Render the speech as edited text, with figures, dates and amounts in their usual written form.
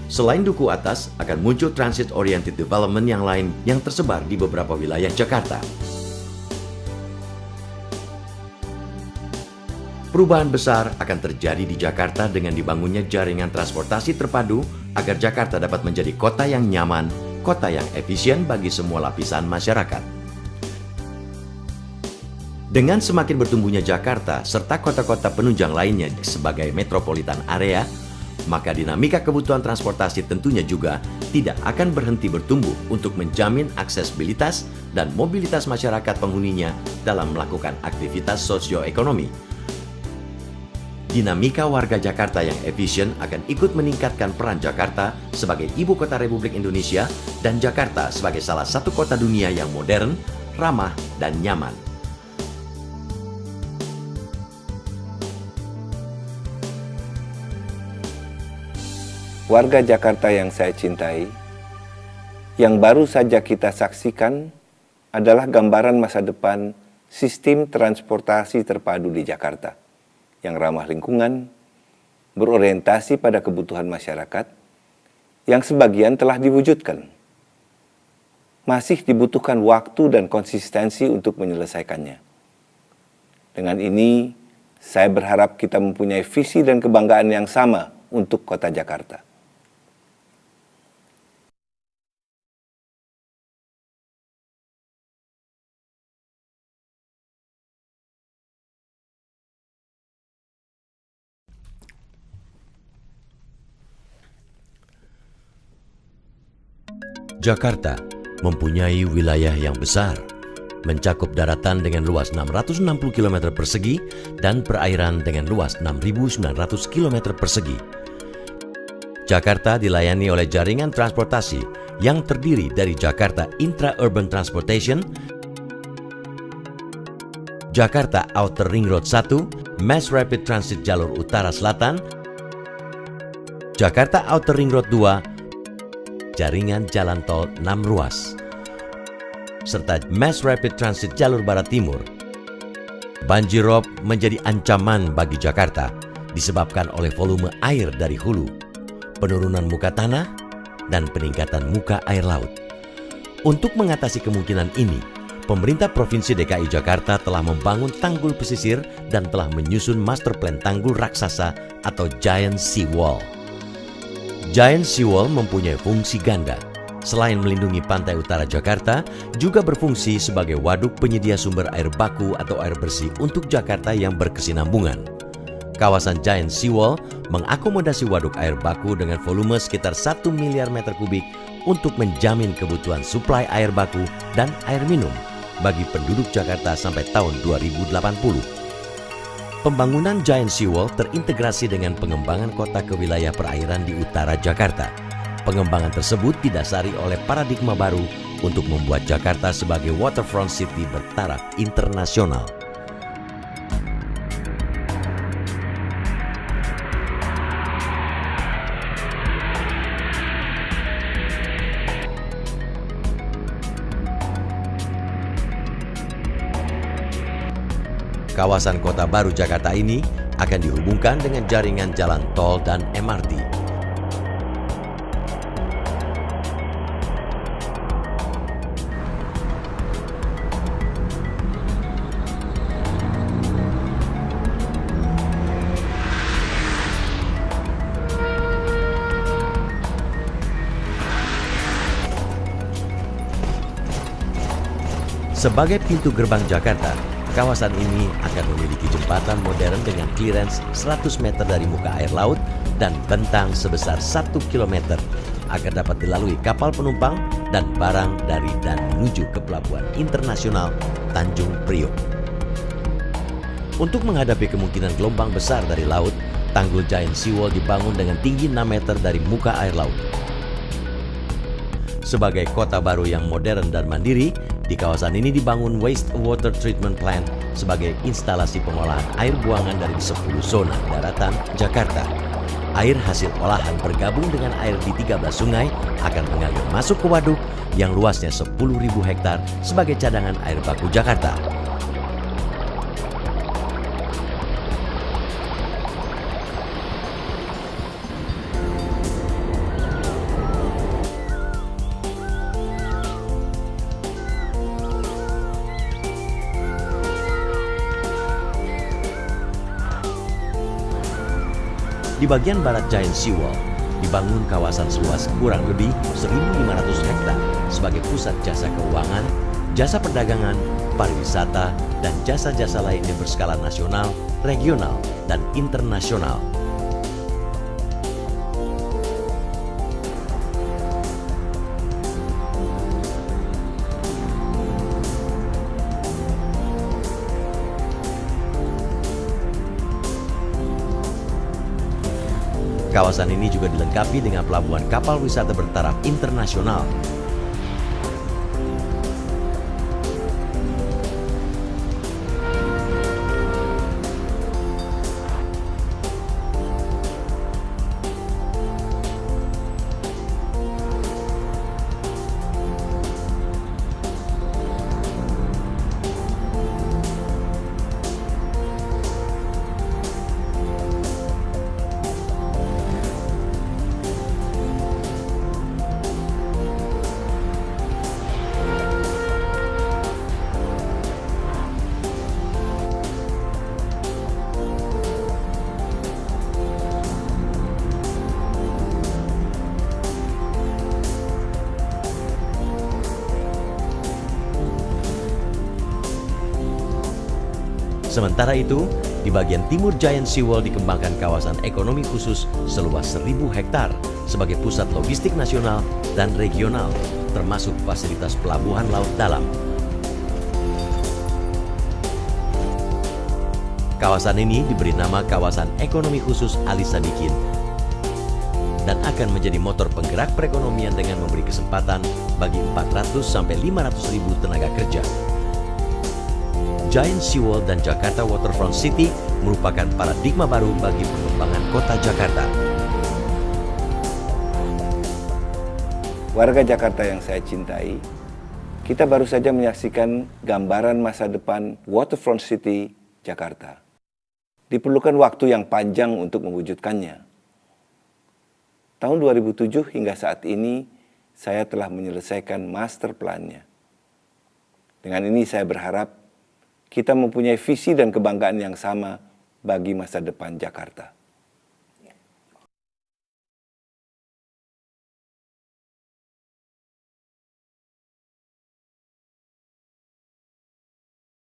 Selain Duku Atas, akan muncul transit oriented development yang lain yang tersebar di beberapa wilayah Jakarta. Perubahan besar akan terjadi di Jakarta dengan dibangunnya jaringan transportasi terpadu agar Jakarta dapat menjadi kota yang nyaman, kota yang efisien bagi semua lapisan masyarakat. Dengan semakin bertumbuhnya Jakarta serta kota-kota penunjang lainnya sebagai metropolitan area, maka dinamika kebutuhan transportasi tentunya juga tidak akan berhenti bertumbuh untuk menjamin aksesibilitas dan mobilitas masyarakat penghuninya dalam melakukan aktivitas sosioekonomi. Dinamika warga Jakarta yang efisien akan ikut meningkatkan peran Jakarta sebagai ibu kota Republik Indonesia dan Jakarta sebagai salah satu kota dunia yang modern, ramah, dan nyaman. Warga Jakarta yang saya cintai, yang baru saja kita saksikan adalah gambaran masa depan sistem transportasi terpadu di Jakarta, yang ramah lingkungan, berorientasi pada kebutuhan masyarakat, yang sebagian telah diwujudkan. Masih dibutuhkan waktu dan konsistensi untuk menyelesaikannya. Dengan ini, saya berharap kita mempunyai visi dan kebanggaan yang sama untuk kota Jakarta. Jakarta mempunyai wilayah yang besar, mencakup daratan dengan luas 660 km persegi dan perairan dengan luas 6.900 km persegi. Jakarta dilayani oleh jaringan transportasi yang terdiri dari Jakarta Intra-Urban Transportation, Jakarta Outer Ring Road 1, Mass Rapid Transit Jalur Utara Selatan, Jakarta Outer Ring Road 2, jaringan jalan tol 6 ruas, serta Mass Rapid Transit Jalur Barat Timur. Banjirop menjadi ancaman bagi Jakarta disebabkan oleh volume air dari hulu, penurunan muka tanah, dan peningkatan muka air laut. Untuk mengatasi kemungkinan ini, pemerintah Provinsi DKI Jakarta telah membangun tanggul pesisir dan telah menyusun master plan tanggul raksasa atau Giant Sea Wall. Giant Sea Wall mempunyai fungsi ganda. Selain melindungi pantai utara Jakarta, juga berfungsi sebagai waduk penyedia sumber air baku atau air bersih untuk Jakarta yang berkesinambungan. Kawasan Giant Sea Wall mengakomodasi waduk air baku dengan volume sekitar 1 miliar meter kubik untuk menjamin kebutuhan suplai air baku dan air minum bagi penduduk Jakarta sampai tahun 2080. Pembangunan Giant Sea Wall terintegrasi dengan pengembangan kota ke wilayah perairan di utara Jakarta. Pengembangan tersebut didasari oleh paradigma baru untuk membuat Jakarta sebagai waterfront city bertaraf internasional. Kawasan Kota Baru Jakarta ini akan dihubungkan dengan jaringan jalan tol dan MRT. Sebagai pintu gerbang Jakarta, kawasan ini akan memiliki jembatan modern dengan clearance 100 meter dari muka air laut dan bentang sebesar 1 km agar dapat dilalui kapal penumpang dan barang dari dan menuju ke Pelabuhan Internasional Tanjung Priok. Untuk menghadapi kemungkinan gelombang besar dari laut, tanggul Giant Sea Wall dibangun dengan tinggi 6 meter dari muka air laut. Sebagai kota baru yang modern dan mandiri, di kawasan ini dibangun wastewater treatment plant sebagai instalasi pengolahan air buangan dari 10 zona daratan Jakarta. Air hasil olahan bergabung dengan air di 13 sungai akan mengalir masuk ke waduk yang luasnya 10.000 hektar sebagai cadangan air baku Jakarta. Di bagian barat Giant Seawall, dibangun kawasan seluas kurang lebih 1.500 hektar sebagai pusat jasa keuangan, jasa perdagangan, pariwisata, dan jasa-jasa lainnya berskala nasional, regional, dan internasional. Kawasan ini juga dilengkapi dengan pelabuhan kapal wisata bertaraf internasional. Sementara itu, di bagian timur Giant Seawall dikembangkan kawasan ekonomi khusus seluas 1.000 hektar sebagai pusat logistik nasional dan regional, termasuk fasilitas pelabuhan laut dalam. Kawasan ini diberi nama Kawasan Ekonomi Khusus Ali Sadikin dan akan menjadi motor penggerak perekonomian dengan memberi kesempatan bagi 400-500 ribu tenaga kerja. Giant Seawall dan Jakarta Waterfront City merupakan paradigma baru bagi pengembangan kota Jakarta. Warga Jakarta yang saya cintai, kita baru saja menyaksikan gambaran masa depan Waterfront City Jakarta. Diperlukan waktu yang panjang untuk mewujudkannya. Tahun 2007 hingga saat ini, saya telah menyelesaikan master plan-nya. Dengan ini saya berharap kita mempunyai visi dan kebanggaan yang sama bagi masa depan Jakarta.